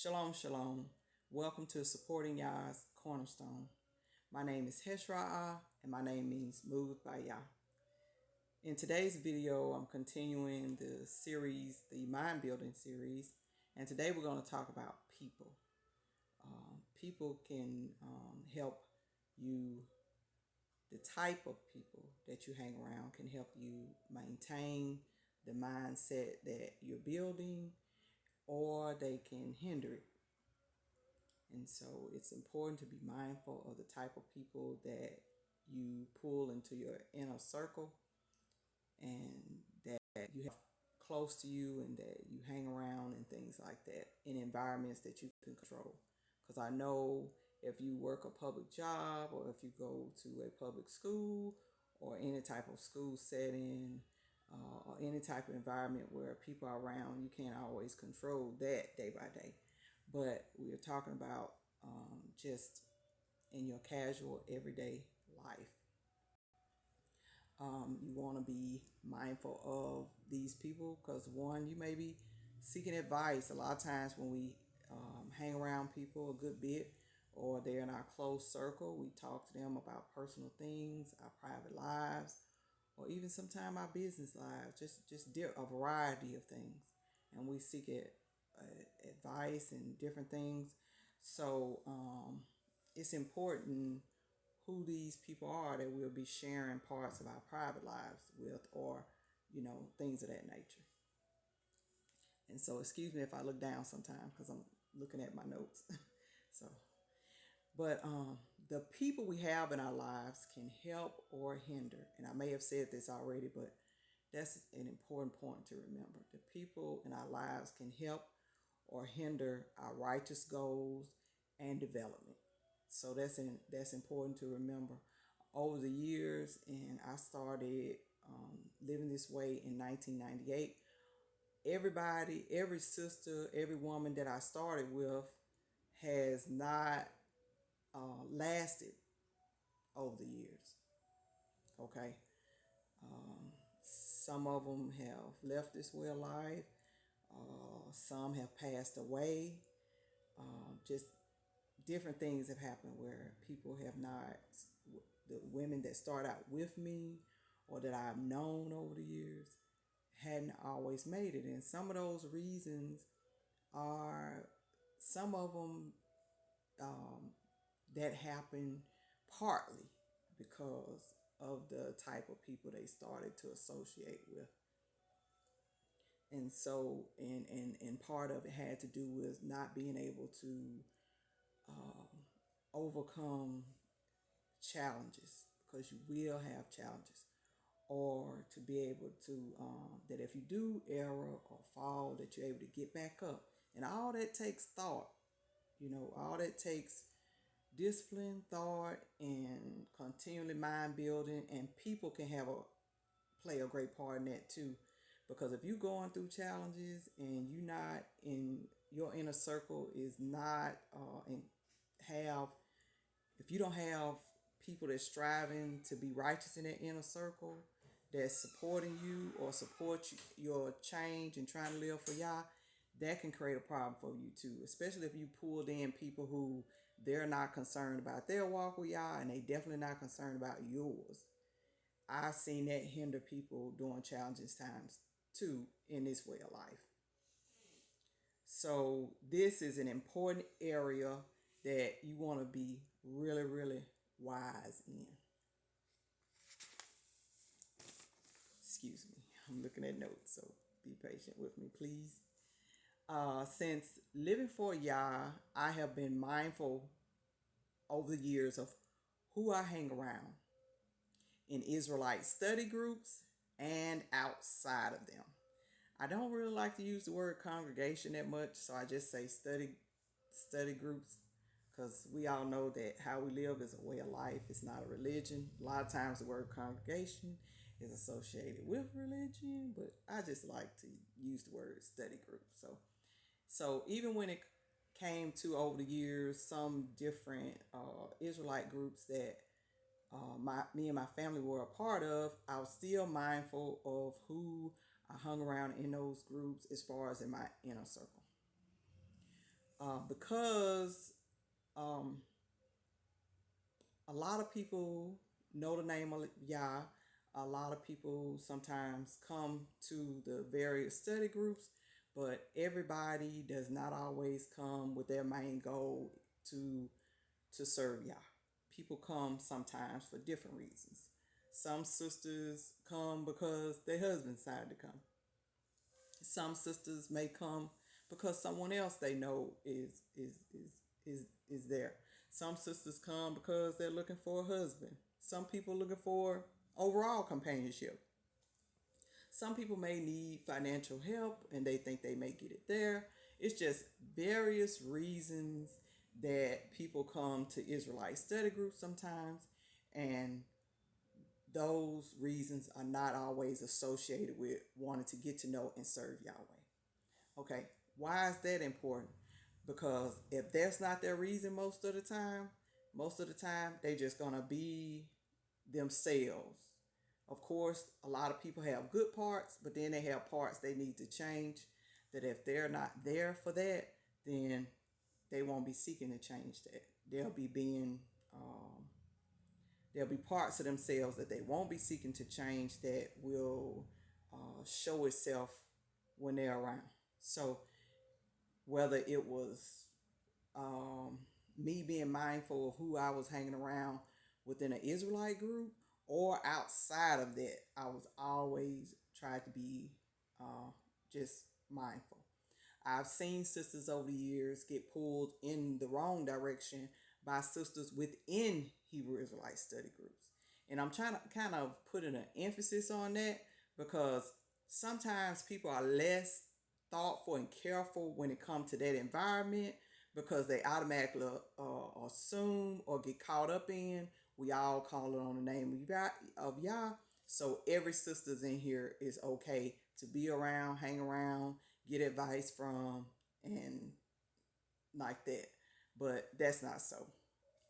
Shalom, shalom. Welcome to Supporting Yah's Cornerstone. My name is Heshra'ah, and my name means moved by Yah. In today's video, I'm continuing the series, the mind building series, and today we're going to talk about people. People can help you, the type of people that you hang around can help you maintain the mindset that you're building, or they can hinder it. And so it's important to be mindful of the type of people that you pull into your inner circle and that you have close to you and that you hang around and things like that in environments that you can control. Because I know if you work a public job or if you go to a public school or any type of school setting or any type of environment where people are around, you can't always control that day by day. But we are talking about just in your casual everyday life. You want to be mindful of these people because, one, you may be seeking advice. A lot of times when we hang around people a good bit or they're in our close circle, we talk to them about personal things, our private lives, or even sometimes our business lives, just a variety of things. And we seek advice and different things. So it's important who these people are that we'll be sharing parts of our private lives with, or things of that nature. And so excuse me if I look down sometimes because I'm looking at my notes. So but the people we have in our lives can help or hinder, and I may have said this already, but that's an important point to remember. The people in our lives can help or hinder our righteous goals and development. So that's important to remember. Over the years, and I started living this way in 1998. Everybody, every sister, every woman that I started with has not lasted over the years. Okay, some of them have left this way of life. Some have passed away. Just different things have happened where people have not, the women that start out with me or that I've known over the years hadn't always made it. And some of those reasons are, some of them that happen partly because of the type of people they started to associate with. And so, and part of it had to do with not being able to overcome challenges, because you will have challenges, or to be able to that if you do error or fall, that you're able to get back up. And all that takes thought, all that takes discipline, thought, and continually mind building. And people can play a great part in that too, because if you're going through challenges and you not in your inner circle is not and have, if you don't have people that's striving to be righteous in that inner circle, that's supporting you or support your change and trying to live for Yah, that can create a problem for you too. Especially if you pulled in people who they're not concerned about their walk with Yah, and they definitely not concerned about yours. I've seen that hinder people during challenging times too in this way of life. So this is an important area that you want to be really, really wise in. Excuse me, I'm looking at notes, so be patient with me, please. Since living for Yah, I have been mindful over the years of who I hang around in Israelite study groups and outside of them. I don't really like to use the word congregation that much, so I just say study groups, because we all know that how we live is a way of life. It's not a religion. A lot of times the word congregation is associated with religion, but I just like to use the word study group. So even when it came to, over the years, some different Israelite groups that me and my family were a part of, I was still mindful of who I hung around in those groups as far as in my inner circle. because um, a lot of people know the name of Yah. A lot of people sometimes come to the various study groups, but everybody does not always come with their main goal to serve Yah. People come sometimes for different reasons. Some sisters come because their husband decided to come. Some sisters may come because someone else they know is there. Some sisters come because they're looking for a husband. Some people looking for overall companionship. Some people may need financial help and they think they may get it there. It's just various reasons that people come to Israelite study groups sometimes, and those reasons are not always associated with wanting to get to know and serve Yahweh. Okay, why is that important? Because if that's not their reason most of the time they just gonna be themselves. Of course, a lot of people have good parts, but then they have parts they need to change. That if they're not there for that, then they won't be seeking to change that. They'll be being there'll be parts of themselves that they won't be seeking to change that will show itself when they're around. So whether it was me being mindful of who I was hanging around within an Israelite group or outside of that, I was always tried to be just mindful. I've seen sisters over the years get pulled in the wrong direction by sisters within Hebrew Israelite study groups. And I'm trying to kind of put an emphasis on that because sometimes people are less thoughtful and careful when it comes to that environment because they automatically assume or get caught up in. We all call it on the name of Yah. So every sister's in here is okay to be around, hang around, get advice from, and like that. But that's not so.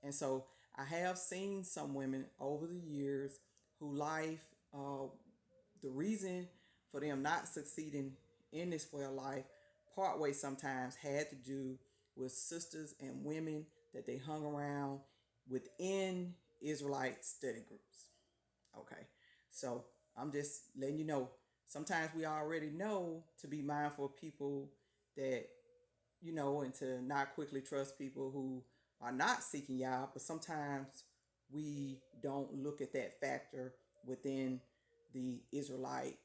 And so I have seen some women over the years who life, the reason for them not succeeding in this way of life, partway sometimes had to do with sisters and women that they hung around within Israelite study groups. Okay, so I'm just letting you know. Sometimes we already know to be mindful of people that and to not quickly trust people who are not seeking Yah. But sometimes we don't look at that factor within the Israelites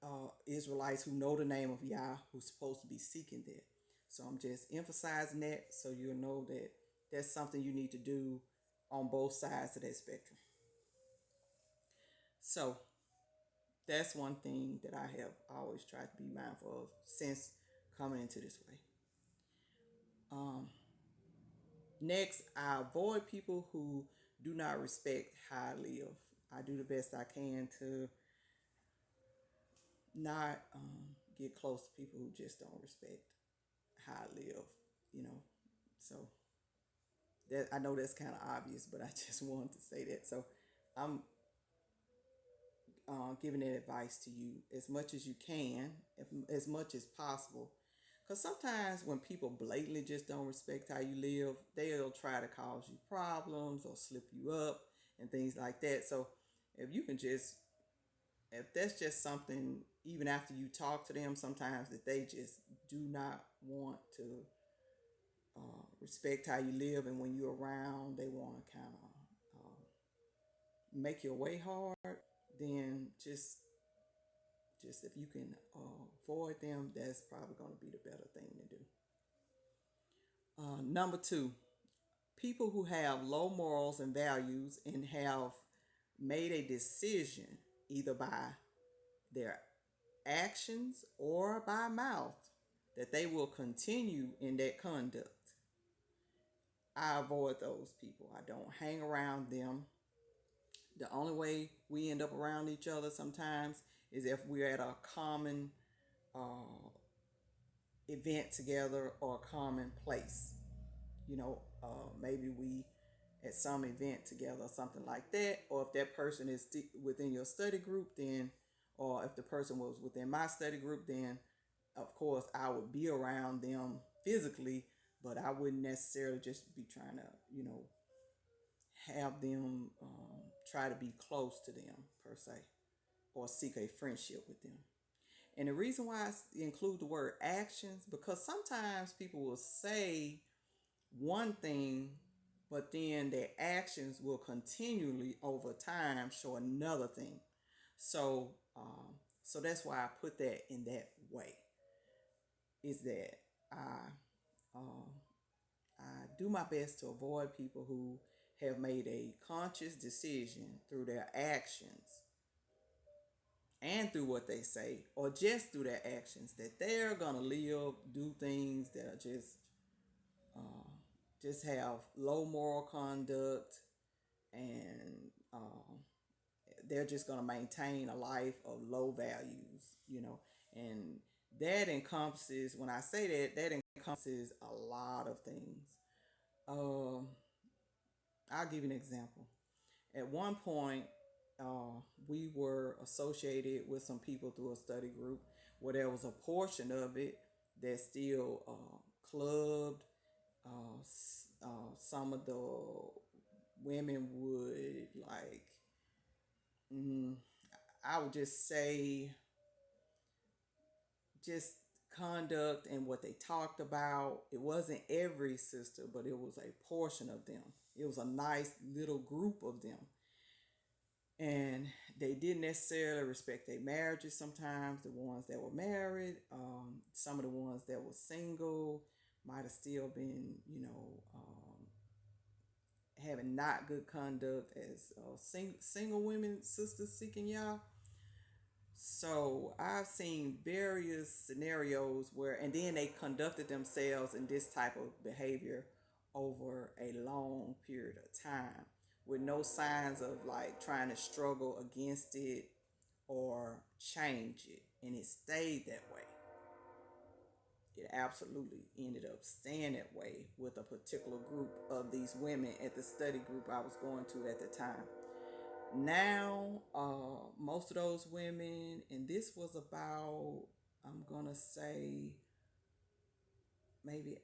who know the name of Yah, who's supposed to be seeking that. So I'm just emphasizing that so you'll know that that's something you need to do on both sides of that spectrum. So that's one thing that I have always tried to be mindful of since coming into this way. Next, I avoid people who do not respect how I live. I do the best I can to not get close to people who just don't respect how I live, So that I know that's kind of obvious, but I just wanted to say that. So I'm giving that advice to you as much as you can, as much as possible. Because sometimes when people blatantly just don't respect how you live, they'll try to cause you problems or slip you up and things like that. So if that's just something, even after you talk to them, sometimes that they just do not want to respect how you live, and when you're around, they want to kind of make your way hard, then just if you can avoid them, that's probably going to be the better thing to do. Number two, people who have low morals and values and have made a decision either by their actions or by mouth that they will continue in that conduct. I avoid those people. I don't hang around them. The only way we end up around each other sometimes is if we're at a common event together or a common place. Maybe we at some event together or something like that, or if that person is within your study group, then, or if the person was within my study group, then of course I would be around them physically, but I wouldn't necessarily just be trying to, have them try to be close to them per se, or seek a friendship with them. And the reason why I include the word actions, because sometimes people will say one thing, but then their actions will continually over time show another thing. So, so that's why I put that in that way. Is that um, I do my best to avoid people who have made a conscious decision through their actions and through what they say, or just through their actions, that they're gonna live, do things that are just have low moral conduct, and they're just gonna maintain a life of low values. And that encompasses, when I say that, that encompasses a lot of things. Um, I'll give you an example. At one point, we were associated with some people through a study group where there was a portion of it that still clubbed. Some of the women would like, mm, I would just say, just conduct and what they talked about. It wasn't every sister, but it was a portion of them. It was a nice little group of them. And they didn't necessarily respect their marriages sometimes, the ones that were married. Some of the ones that were single might have still been, having not good conduct as single women, sisters seeking Yah. So I've seen various scenarios where, and then they conducted themselves in this type of behavior over a long period of time with no signs of like trying to struggle against it or change it. And it stayed that way. It absolutely ended up staying that way with a particular group of these women at the study group I was going to at the time. Now, most of those women, and this was about, I'm gonna say, maybe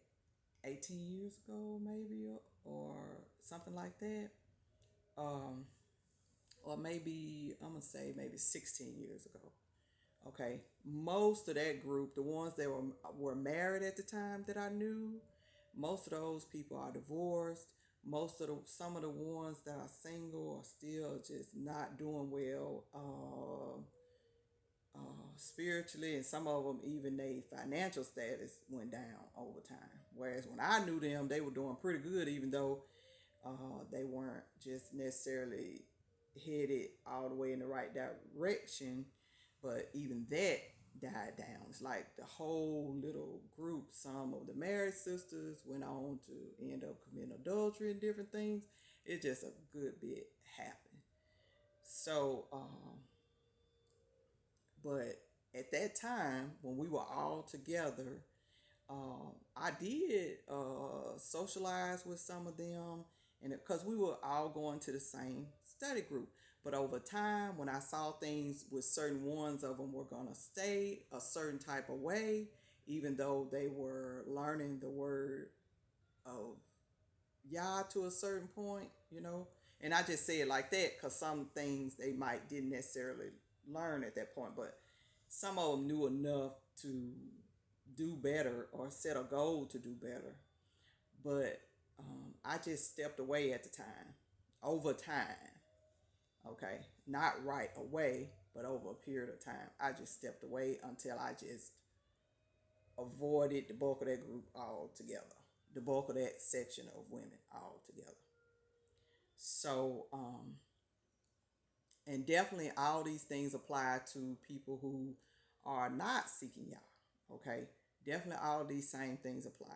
18 years ago, maybe, or something like that. Um, or maybe, I'm gonna say maybe 16 years ago. Okay, most of that group, the ones that were married at the time that I knew, most of those people are divorced. Some of the ones that are single are still just not doing well spiritually, and some of them even their financial status went down over time. Whereas when I knew them, they were doing pretty good, even though they weren't just necessarily headed all the way in the right direction. But even that died down. It's like the whole little group, some of the married sisters went on to end up committing adultery and different things. It just a good bit happened. So, but at that time when we were all together, I did socialize with some of them, and because we were all going to the same study group. But over time, when I saw things with certain ones of them were gonna stay a certain type of way, even though they were learning the word of Yah to a certain point. And I just say it like that because some things they might didn't necessarily learn at that point, but some of them knew enough to do better or set a goal to do better. But I just stepped away at the time, over time. Okay, not right away, but over a period of time. I just stepped away until I just avoided the bulk of that group altogether, the bulk of that section of women altogether. So, and definitely all these things apply to people who are not seeking Yah. Okay, definitely all these same things apply.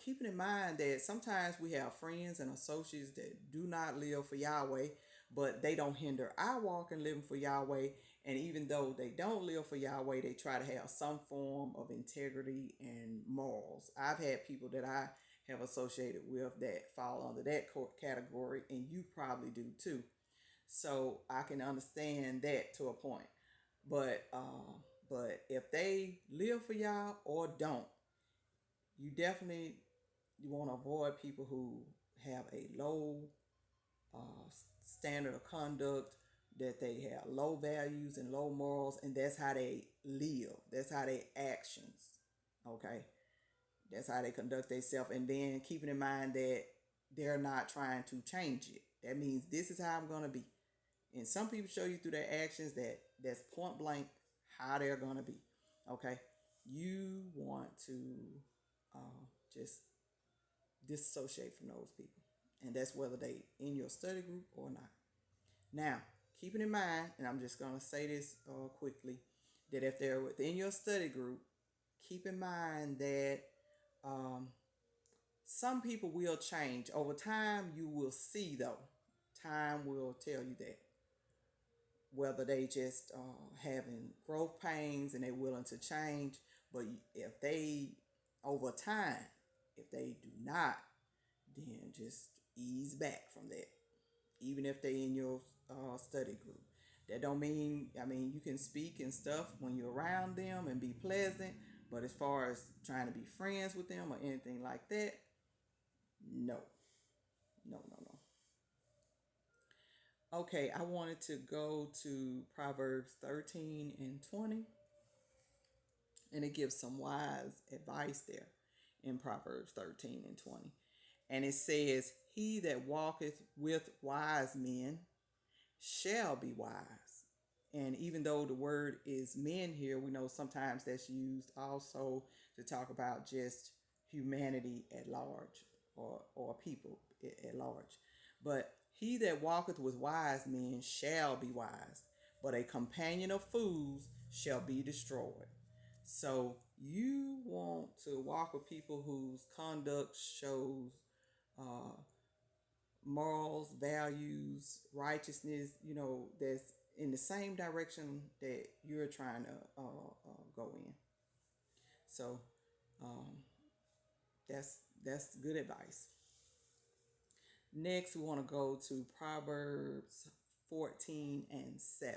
Keeping in mind that sometimes we have friends and associates that do not live for Yahweh, but they don't hinder our walk in living for Yahweh. And even though they don't live for Yahweh, they try to have some form of integrity and morals. I've had people that I have associated with that fall under that category, and you probably do too. So I can understand that to a point. But if they live for Yah or don't, You want to avoid people who have a low standard of conduct, that they have low values and low morals, and that's how they live. That's how they actions. Okay, that's how they conduct themselves, and then keeping in mind that they're not trying to change it. That means this is how I'm gonna be. And some people show you through their actions that that's point blank how they're gonna be. Okay, you want to just disassociate from those people, and that's whether they in your study group or not. Now, keeping in mind, and I'm just gonna say this quickly, that if they're within your study group, keep in mind that um, some people will change over time. You will see, though, time will tell you that whether they just having growth pains and they're willing to change. But if they over time, if they do not, then just ease back from that. Even if they in your study group, that don't mean, I mean, you can speak and stuff when you're around them and be pleasant, but as far as trying to be friends with them or anything like that, no, no, no, no. Okay, I wanted to go to Proverbs 13 and 20, and it gives some wise advice there in Proverbs 13 and 20. And it says, he that walketh with wise men shall be wise. And even though the word is men here, we know sometimes that's used also to talk about just humanity at large, or people at large. But he that walketh with wise men shall be wise, but a companion of fools shall be destroyed. So you want to walk with people whose conduct shows uh, morals, values, righteousness, that's in the same direction that you're trying to go in. So um, that's good advice. Next, we want to go to Proverbs 14 and 7.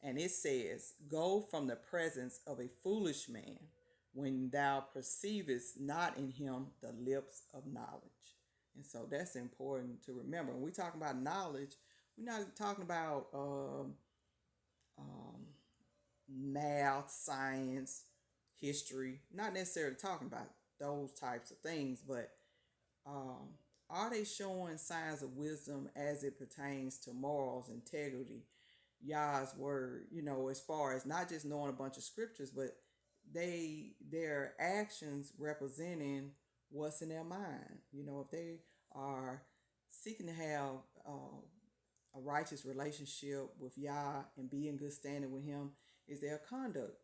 And it says, go from the presence of a foolish man when thou perceivest not in him the lips of knowledge. And so that's important to remember. When we're talking about knowledge, we're not talking about um, math, science, history, not necessarily talking about those types of things, but um, are they showing signs of wisdom as it pertains to morals, integrity, Yah's word, as far as not just knowing a bunch of scriptures, but their actions representing what's in their mind. If they are seeking to have a righteous relationship with Yah and be in good standing with Him, is their conduct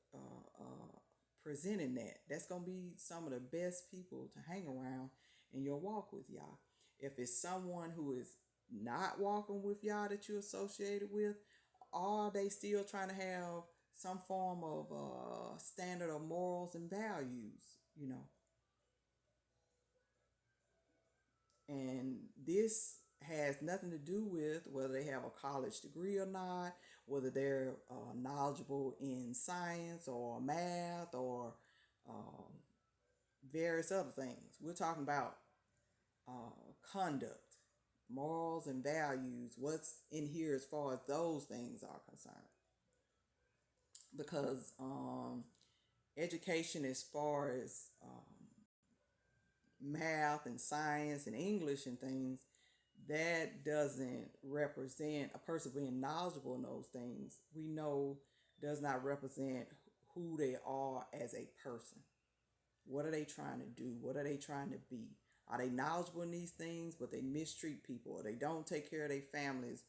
presenting that? That's going to be some of the best people to hang around in your walk with Yah. If it's someone who is not walking with Yah that you're associated with, are they still trying to have some form of standard of morals and values? And this has nothing to do with whether they have a college degree or not, whether they're knowledgeable in science or math or um, various other things. We're talking about conduct, morals, and values. What's in here as far as those things are concerned? Because education, as far as math and science and English and things, that doesn't represent a person being knowledgeable in those things. We know does not represent who they are as a person. What are they trying to do? What are they trying to be? Are they knowledgeable in these things, but they mistreat people, or they don't take care of their families,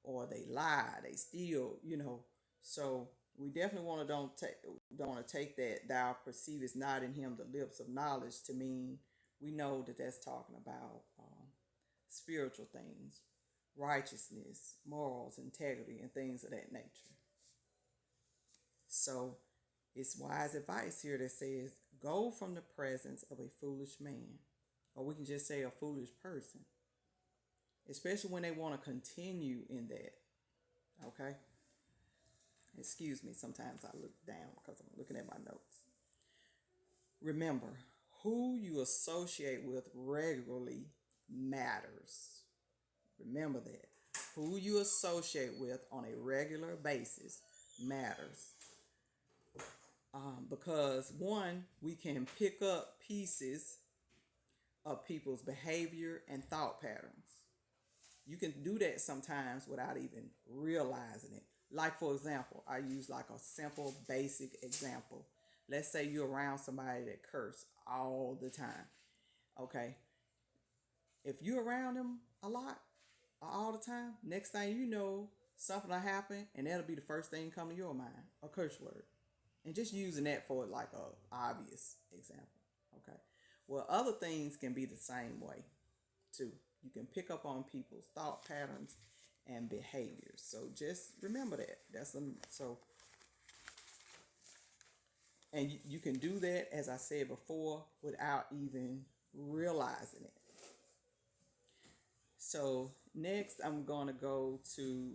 or they lie, they steal? So we definitely don't want to take that thou perceivest not in him the lips of knowledge to mean we know that that's talking about spiritual things, righteousness, morals, integrity, and things of that nature. So it's wise advice here that says, go from the presence of a foolish man, or we can just say a foolish person, especially when they want to continue in that. Okay? Excuse me, sometimes I look down because I'm looking at my notes. Remember, Who you associate with regularly matters. Remember that. Who you associate with on a regular basis matters. Because one, we can pick up pieces of people's behavior and thought patterns. You can do that sometimes without even realizing it. Like, for example, I use like a simple, basic example. Let's say you're around somebody that curse all the time. Okay. If you're around them a lot, all the time, next thing you know, something will happen and that'll be the first thing come to your mind, a curse word. And just using that for like a obvious example. Okay. Well, other things can be the same way too. You can pick up on people's thought patterns and behaviors. So just remember that. And you can do that, as I said before, without even realizing it. So next, I'm going to go to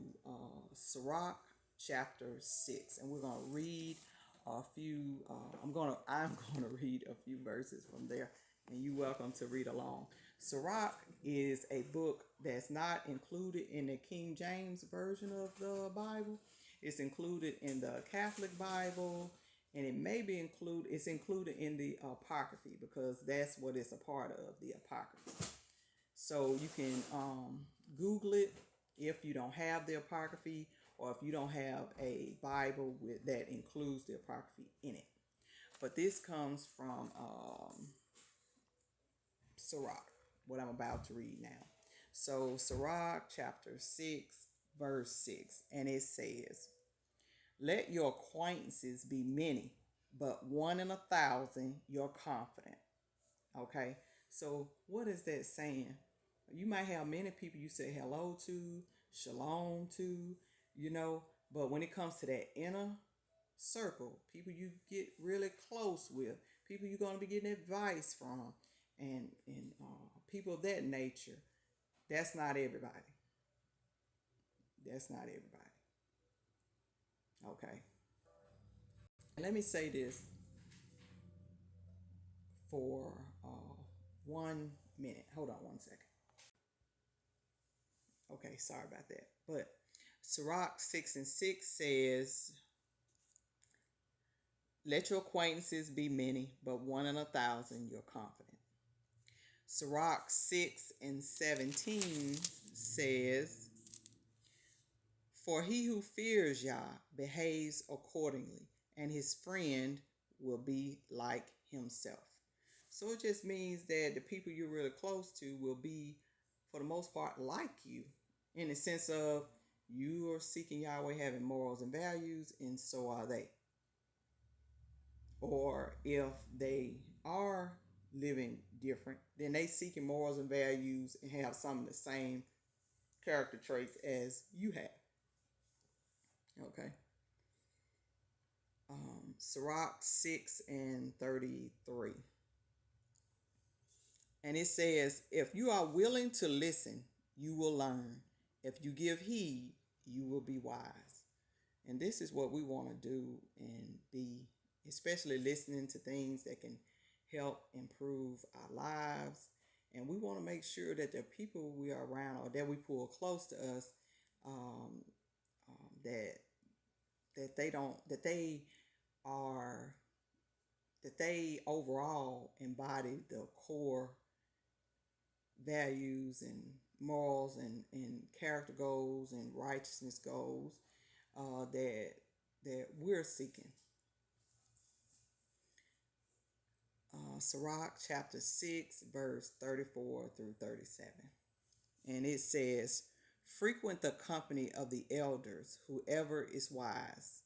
Sirach chapter 6, and we're going to read a few. I'm going to read a few verses from there, and you're welcome to read along. Sirach is a book that's not included in the King James version of the Bible. It's included in the Catholic Bible, and it may be included. It's included in the Apocryphy because that's what it's a part of, the Apocryphy. So you can Google it if you don't have the Apocryphy, or if you don't have a Bible that includes the Apocryphy in it. But this comes from Sirach, what I'm about to read now. So Sirach chapter 6, verse 6, and it says, "Let your acquaintances be many, but one in 1,000 you're confident." Okay, so what is that saying? You might have many people you say hello to, shalom to, but when it comes to that inner circle, people you get really close with, people you're going to be getting advice from, and people of that nature, that's not everybody. That's not everybody. Okay. Let me say this for 1 minute. Hold on 1 second. Okay, sorry about that. But Sirach 6 and 6 says, "Let your acquaintances be many, but one in 1,000 you're confident." Sirach 6 and 17 says, "For he who fears Yah behaves accordingly, and his friend will be like himself." So it just means that the people you're really close to will be, for the most part, like you, in the sense of you are seeking Yahweh, having morals and values, and so are they. Or if they are living different, then they seeking morals and values and have some of the same character traits as you have. Okay. Sirach 6 and 33. And it says, "If you are willing to listen, you will learn. If you give heed, you will be wise." And this is what we want to do and be, especially listening to things that can help improve our lives. And we want to make sure that the people we are around or that we pull close to us, that they overall embody the core values and morals and character goals and righteousness goals that we're seeking. Sirach chapter 6, verse 34 through 37. And it says, "Frequent the company of the elders, whoever is wise.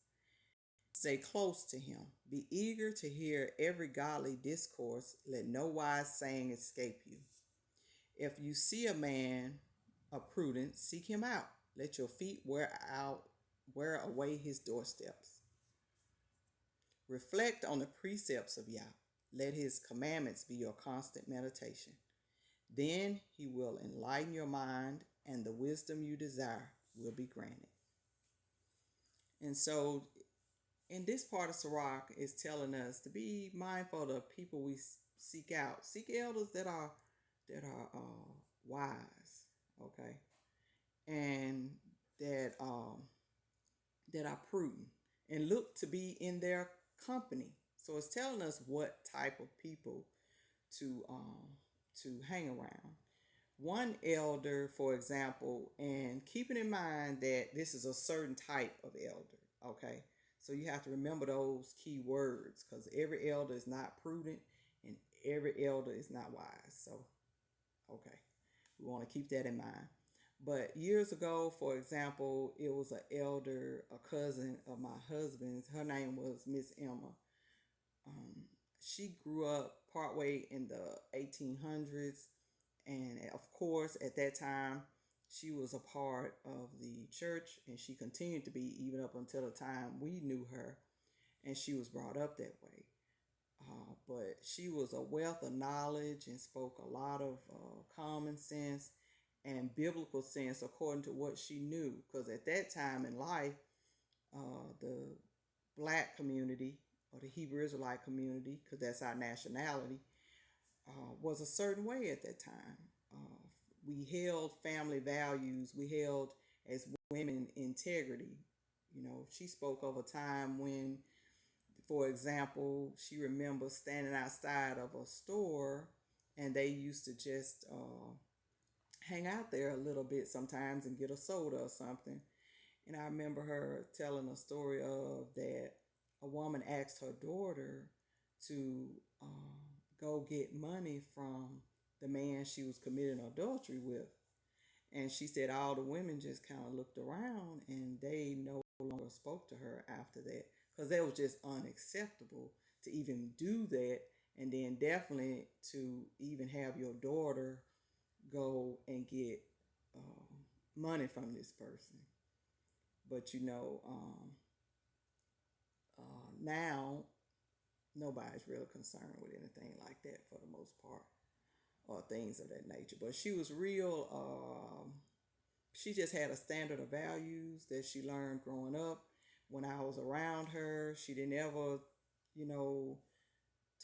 Stay close to him. Be eager to hear every godly discourse. Let no wise saying escape you. If you see a man of prudence, seek him out. Let your feet wear away his doorsteps. Reflect on the precepts of Yah. Let his commandments be your constant meditation. Then he will enlighten your mind, and the wisdom you desire will be granted." And so, in this part of Sirach is telling us to be mindful of the people we seek elders that are wise, okay, and that that are prudent, and look to be in their company. So it's telling us what type of people to um to hang around. One elder, for example, and keeping in mind that this is a certain type of elder, okay? So you have to remember those key words, because every elder is not prudent and every elder is not wise. So, okay, we want to keep that in mind. But years ago, for example, it was an elder, a cousin of my husband's. Her name was Miss Emma. Um, she grew up partway in the 1800s, and of course, at that time, she was a part of the church, and she continued to be even up until the time we knew her, and she was brought up that way. But she was a wealth of knowledge and spoke a lot of common sense and biblical sense according to what she knew. Because at that time in life, the black community or the Hebrew Israelite community, because that's our nationality, was a certain way at that time. We held family values. We held as women integrity. You know, she spoke of a time when, for example, she remembers standing outside of a store and they used to just hang out there a little bit sometimes and get a soda or something. And I remember her telling a story of that a woman asked her daughter to go get money from the man she was committing adultery with. And she said all the women just kind of looked around and they no longer spoke to her after that, because that was just unacceptable to even do that. And then definitely to even have your daughter go and get money from this person. But now nobody's really concerned with anything like that for the most part, or things of that nature. But she was real. She just had a standard of values that she learned growing up. When I was around her, she didn't ever, you know,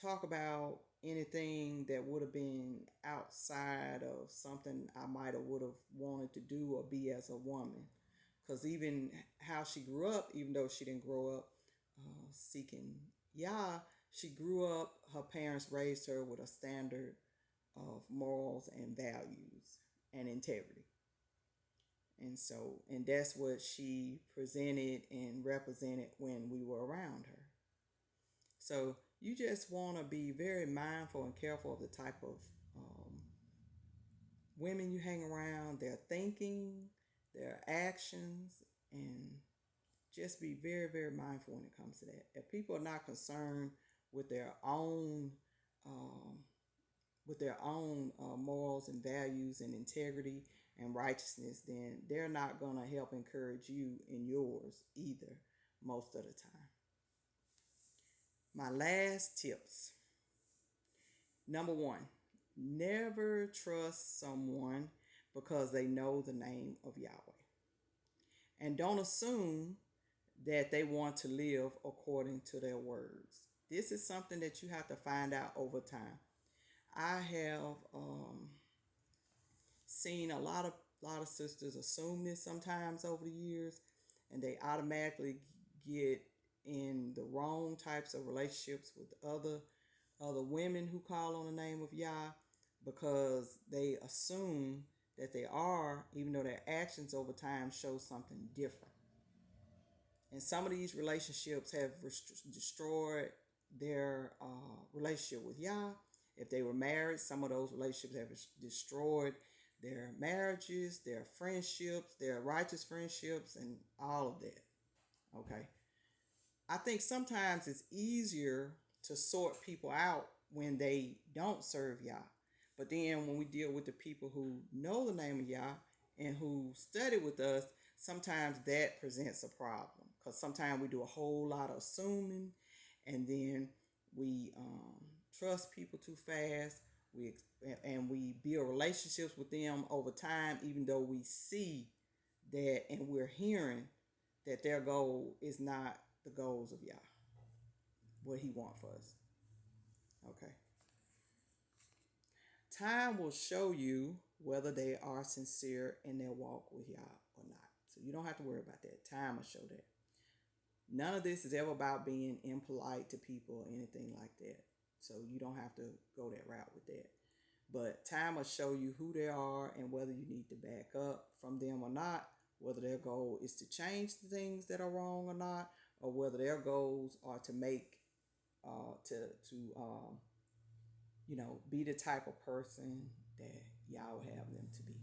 talk about anything that would have been outside of something I might have would have wanted to do or be as a woman. Because even how she grew up, even though she didn't grow up seeking Yah, she grew up, her parents raised her with a standard of morals and values and integrity. And that's what she presented and represented when we were around her. So you just want to be very mindful and careful of the type of um, women you hang around, their thinking, their actions, and just be very, very mindful when it comes to that. If people are not concerned with their own um, morals and values and integrity and righteousness, then they're not going to help encourage you in yours either most of the time. My last tips. Number one, never trust someone because they know the name of Yahweh. And don't assume that they want to live according to their words. This is something that you have to find out over time. I have seen a lot of sisters assume this sometimes over the years, and they automatically get in the wrong types of relationships with other women who call on the name of Yah, because they assume that they are, even though their actions over time show something different. And some of these relationships have destroyed their relationship with Yah. If they were married, some of those relationships have destroyed their marriages, their friendships, their righteous friendships, and all of that. Okay. I think sometimes it's easier to sort people out when they don't serve Yah. But then when we deal with the people who know the name of Yah and who study with us, sometimes that presents a problem, because sometimes we do a whole lot of assuming, and then we trust people too fast. We build relationships with them over time, even though we see that and we're hearing that their goal is not the goals of Yah, what He wants for us. Okay. Time will show you whether they are sincere in their walk with Yah or not. So you don't have to worry about that. Time will show that. None of this is ever about being impolite to people or anything like that. So you don't have to go that route with that. But time will show you who they are and whether you need to back up from them or not, whether their goal is to change the things that are wrong or not, or whether their goals are to make, be the type of person that y'all have them to be.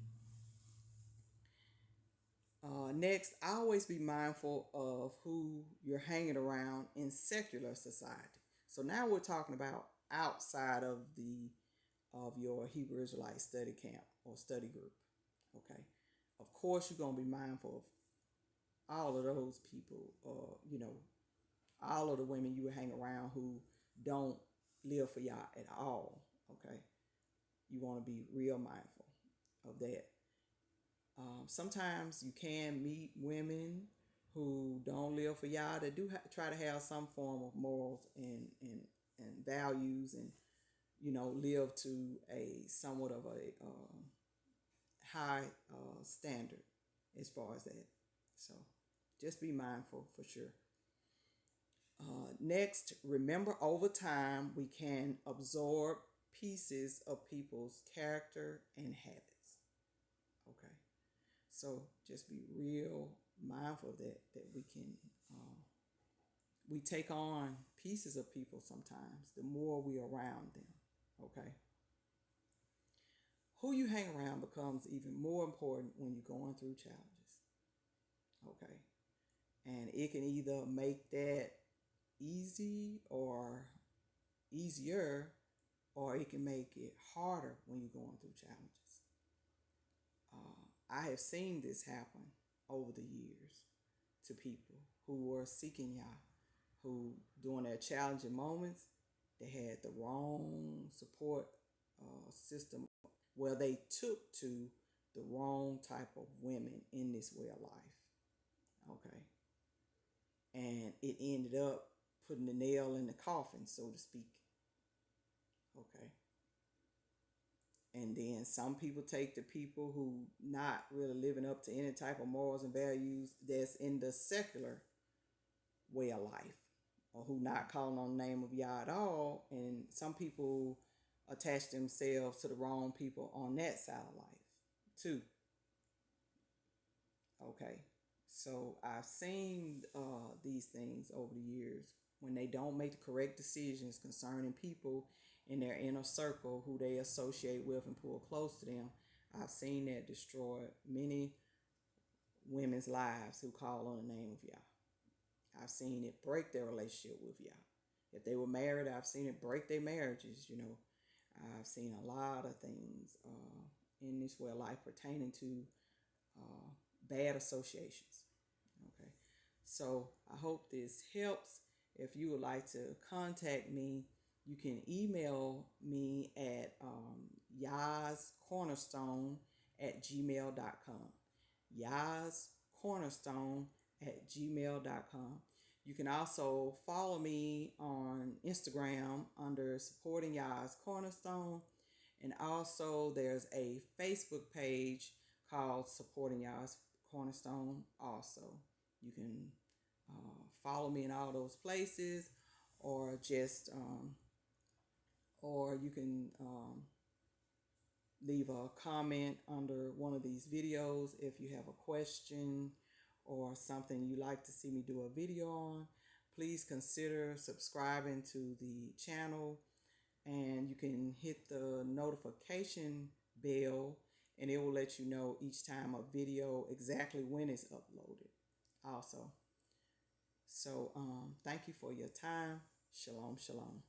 Next, always be mindful of who you're hanging around in secular society. So now we're talking about outside of your Hebrew Israelite study camp or study group. Okay, of course you're gonna be mindful of all of those people, all of the women you hang around who don't live for Yah at all. Okay, you want to be real mindful of that. Sometimes you can meet women who don't live for Yah that do try to have some form of morals and values, and live to a somewhat of a high standard as far as that. So just be mindful for sure. Next, remember over time we can absorb pieces of people's character and habits. Okay, so just be real mindful of that we can we take on pieces of people sometimes the more we're around them. Okay, who you hang around becomes even more important when you're going through challenges. Okay, and it can either make that easy or easier, or it can make it harder when you're going through challenges. I have seen this happen over the years to people who were seeking Yah, who during their challenging moments, they had the wrong support system where they took to the wrong type of women in this way of life. Okay. And it ended up putting the nail in the coffin, so to speak. Okay. And then some people take the people who not really living up to any type of morals and values that's in the secular way of life, or who not calling on the name of Yah at all. And some people attach themselves to the wrong people on that side of life too. Okay. So I've seen these things over the years when they don't make the correct decisions concerning people in their inner circle who they associate with and pull close to them. I've seen that destroy many women's lives who call on the name of Yah. I've seen it break their relationship with Yah. If they were married, I've seen it break their marriages. I've seen a lot of things in this way of life pertaining to bad associations. Okay, so I hope this helps. If you would like to contact me, you can email me at yascornerstone@gmail.com. yascornerstone@gmail.com. You can also follow me on Instagram under Supporting Yah's Cornerstone. And also there's a Facebook page called Supporting Yah's Cornerstone also. You can follow me in all those places, or you can leave a comment under one of these videos if you have a question or something you'd like to see me do a video on. Please consider subscribing to the channel, and you can hit the notification bell and it will let you know each time a video exactly when it's uploaded also. So thank you for your time. Shalom, shalom.